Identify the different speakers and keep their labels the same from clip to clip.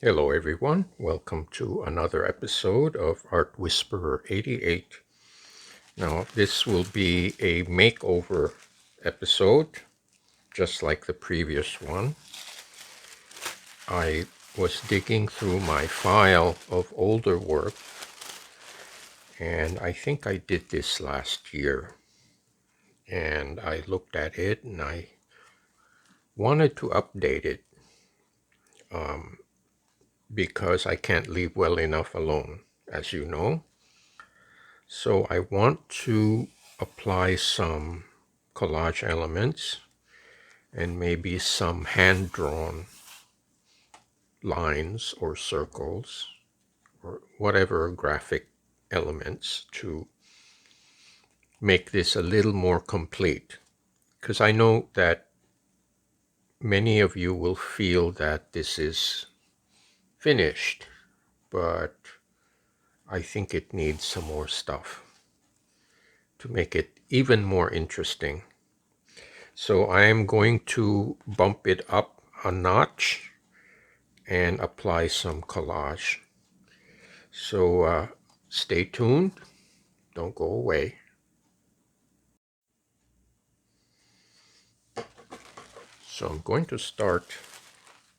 Speaker 1: Hello everyone, welcome to another episode of Art Whisperer 88. Now this will be a makeover episode, just like the previous one. I was digging through my file of older work, and I think I did this last year. And I looked at it and I wanted to update it because I can't leave well enough alone, as you know. So I want to apply some collage elements and maybe some hand-drawn lines or circles or whatever graphic elements to make this a little more complete. Because I know that many of you will feel that this is finished, but I think it needs some more stuff to make it even more interesting. So I am going to bump it up a notch and apply some collage. So stay tuned, don't go away. So I'm going to start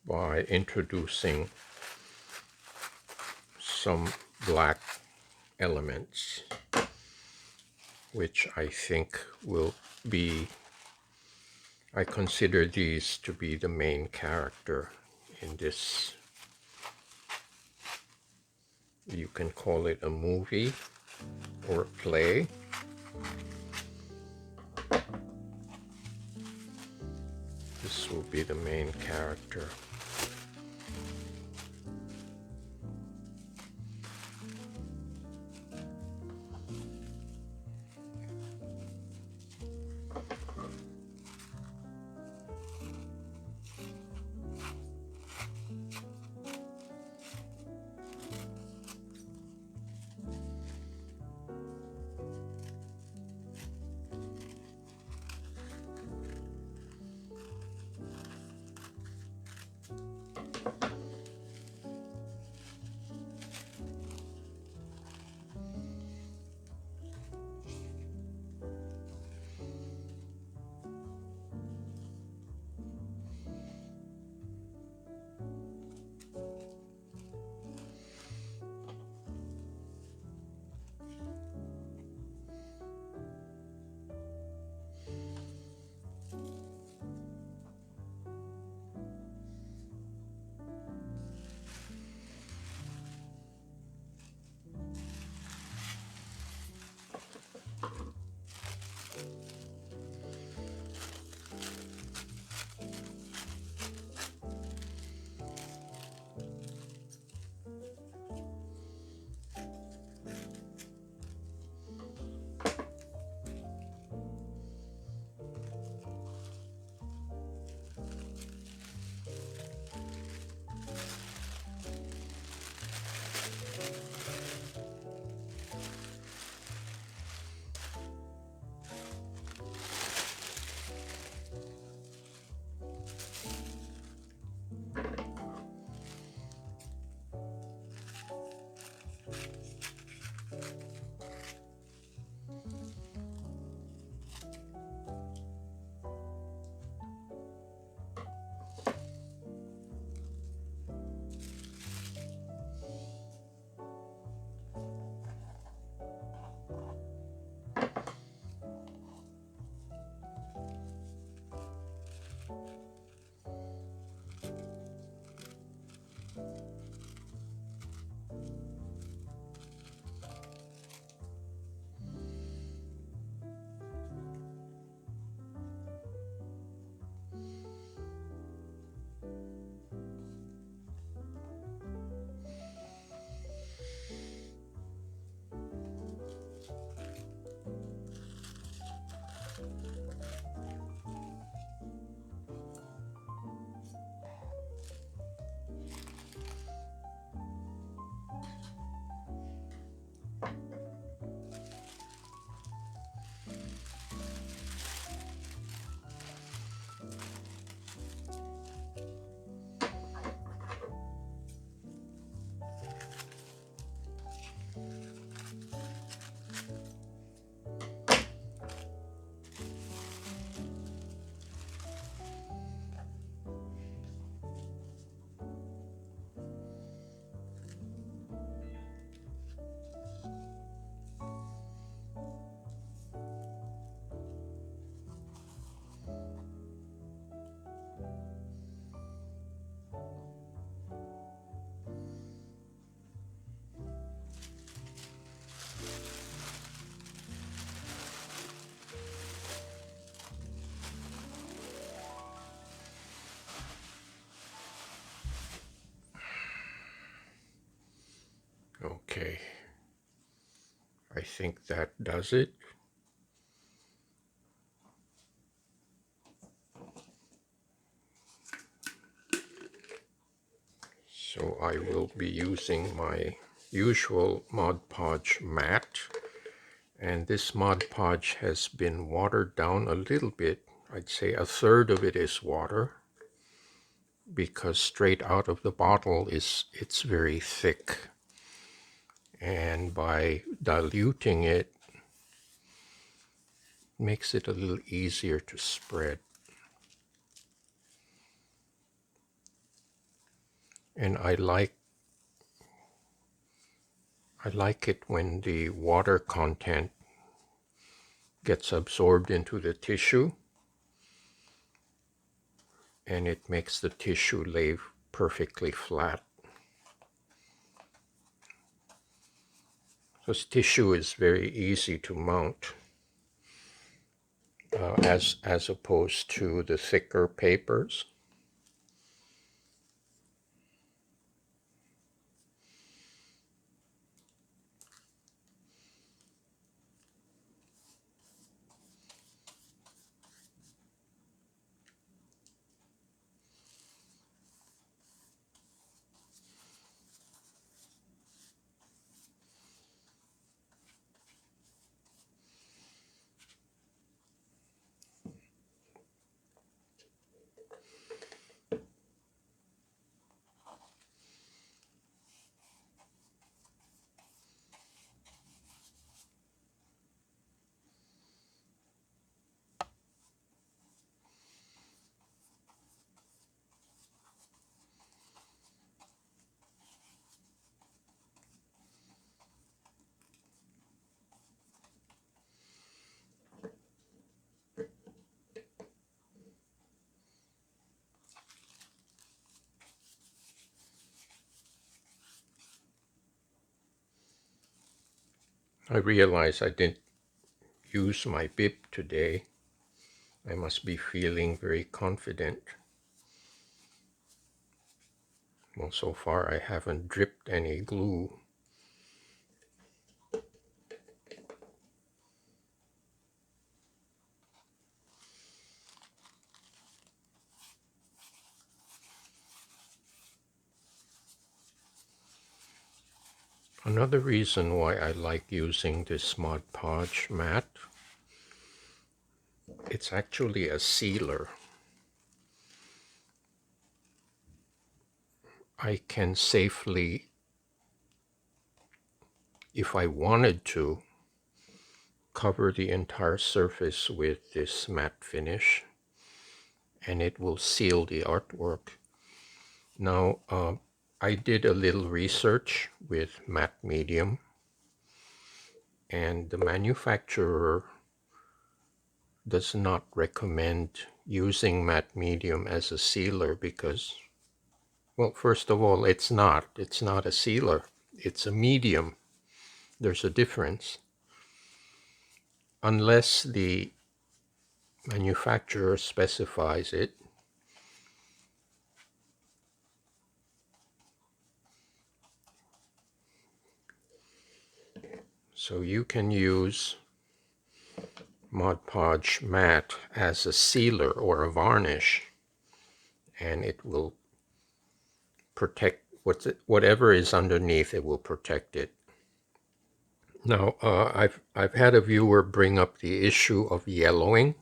Speaker 1: by introducing some black elements, which I think will be, I consider these to be the main character in this. You can call it a movie or a play. This will be the main character. Okay, I think that does it. So I will be using my usual Mod Podge Matte, and this Mod Podge has been watered down a little bit. I'd say a third of it is water, because straight out of the bottle it's very thick, and by diluting it makes it a little easier to spread. And I like it when the water content gets absorbed into the tissue, and it makes the tissue lay perfectly flat. This tissue is very easy to mount, as opposed to the thicker papers. I realize I didn't use my bib today. I must be feeling very confident. Well, so far I haven't dripped any glue. Another reason why I like using this Mod Podge Matte, it's actually a sealer. I can safely, if I wanted to, cover the entire surface with this matte finish, and it will seal the artwork. Now, I did a little research with matte medium, and the manufacturer does not recommend using matte medium as a sealer because, well, first of all, it's not a sealer. It's a medium. There's a difference. Unless the manufacturer specifies it. So you can use Mod Podge Matte as a sealer or a varnish, and it will protect whatever is underneath. It will protect it. Now, I've had a viewer bring up the issue of yellowing.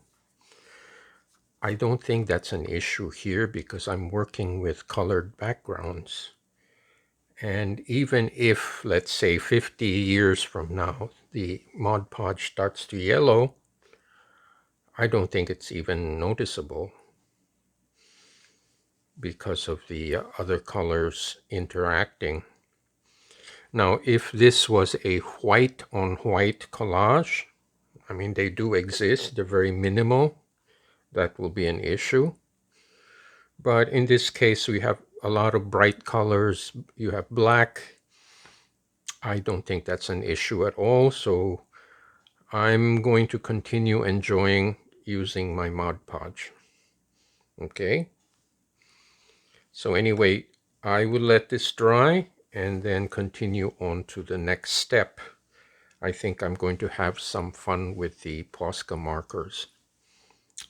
Speaker 1: I don't think that's an issue here because I'm working with colored backgrounds. And even if, let's say, 50 years from now, the Mod Podge starts to yellow, I don't think it's even noticeable because of the other colors interacting. Now, if this was a white on white collage, I mean, they do exist, they're very minimal, that will be an issue. But in this case, we have a lot of bright colors. You have black. I don't think that's an issue at all. So I'm going to continue enjoying using my Mod Podge. Okay. So anyway, I will let this dry and then continue on to the next step. I think I'm going to have some fun with the Posca markers.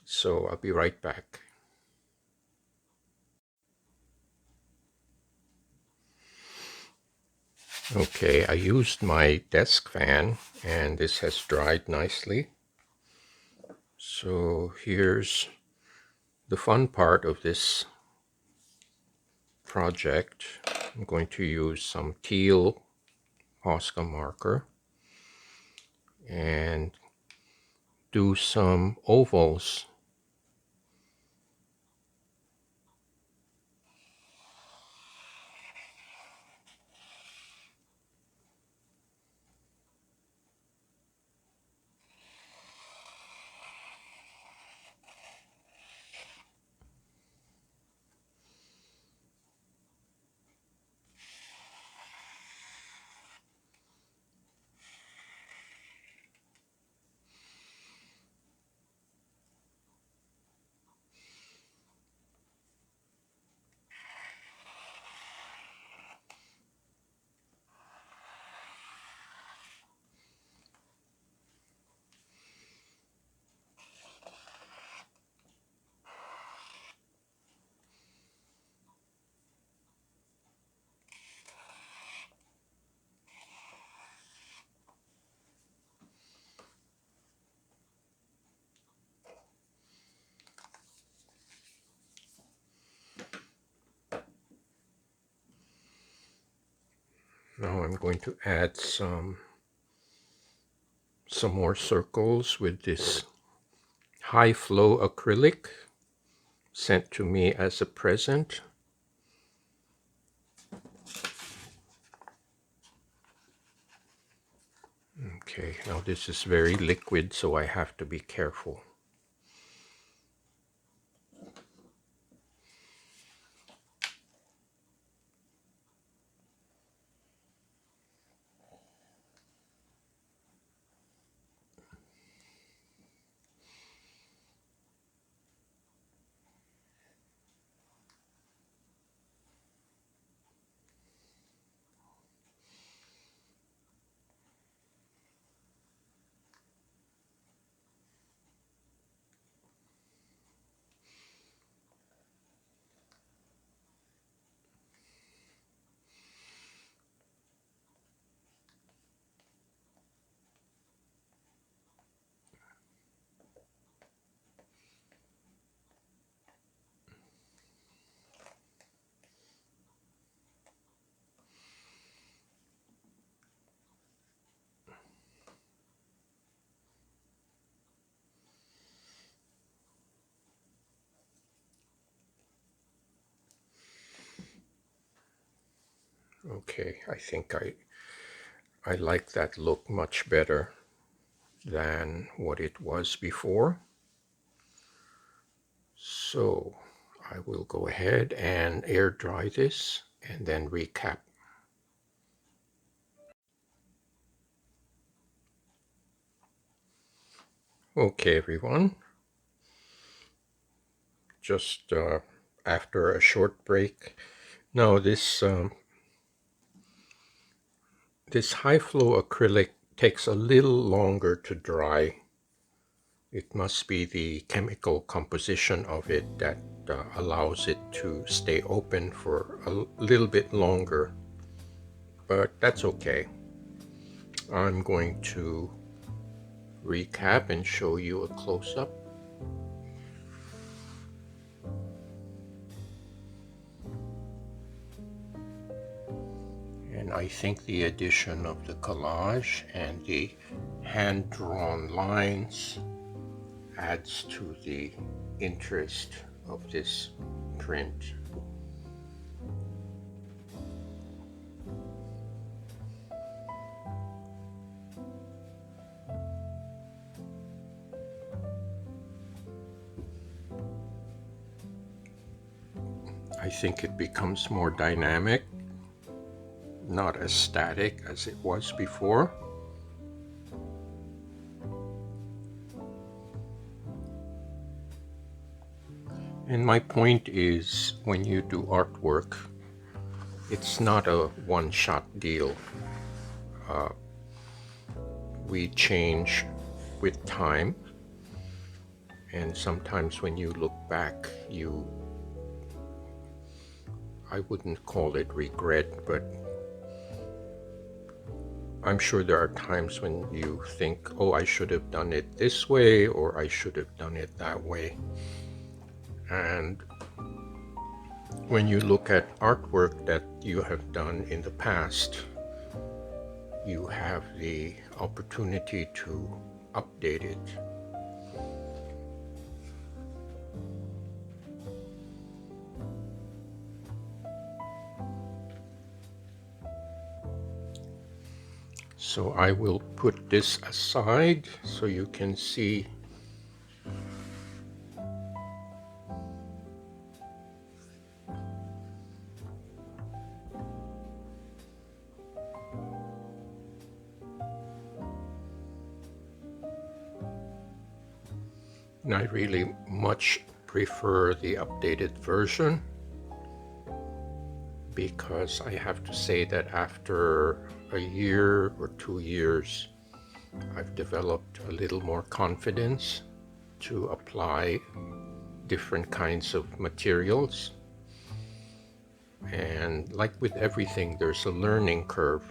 Speaker 1: So I'll be right back. Okay, I used my desk fan and this has dried nicely. So here's the fun part of this project. I'm going to use some teal Posca marker and do some ovals. Now I'm going to add some more circles with this high flow acrylic sent to me as a present. Okay, now this is very liquid, so I have to be careful. Okay, I think I like that look much better than what it was before. So I will go ahead and air dry this and then recap. Okay, everyone, just after a short break. Now this high flow acrylic takes a little longer to dry. It must be the chemical composition of it that allows it to stay open for a little bit longer, but that's okay. I'm going to recap and show you a close-up. And I think the addition of the collage and the hand-drawn lines adds to the interest of this print. I think it becomes more dynamic, not as static as it was before. And my point is, when you do artwork, it's not a one-shot deal. We change with time, and sometimes when you look back, I wouldn't call it regret, but I'm sure there are times when you think, oh, I should have done it this way, or I should have done it that way. And when you look at artwork that you have done in the past, you have the opportunity to update it. So I will put this aside so you can see. And I really much prefer the updated version, because I have to say that after a year or 2 years, I've developed a little more confidence to apply different kinds of materials. And like with everything, there's a learning curve,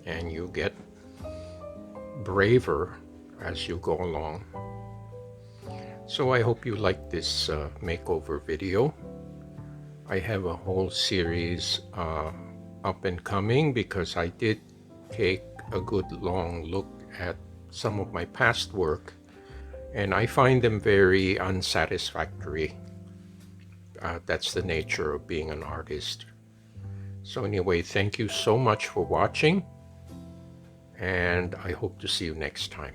Speaker 1: and you get braver as you go along. So I hope you like this makeover video. I have a whole series up and coming, because I did take a good long look at some of my past work, and I find them very unsatisfactory. That's the nature of being an artist. So anyway, thank you so much for watching, and I hope to see you next time.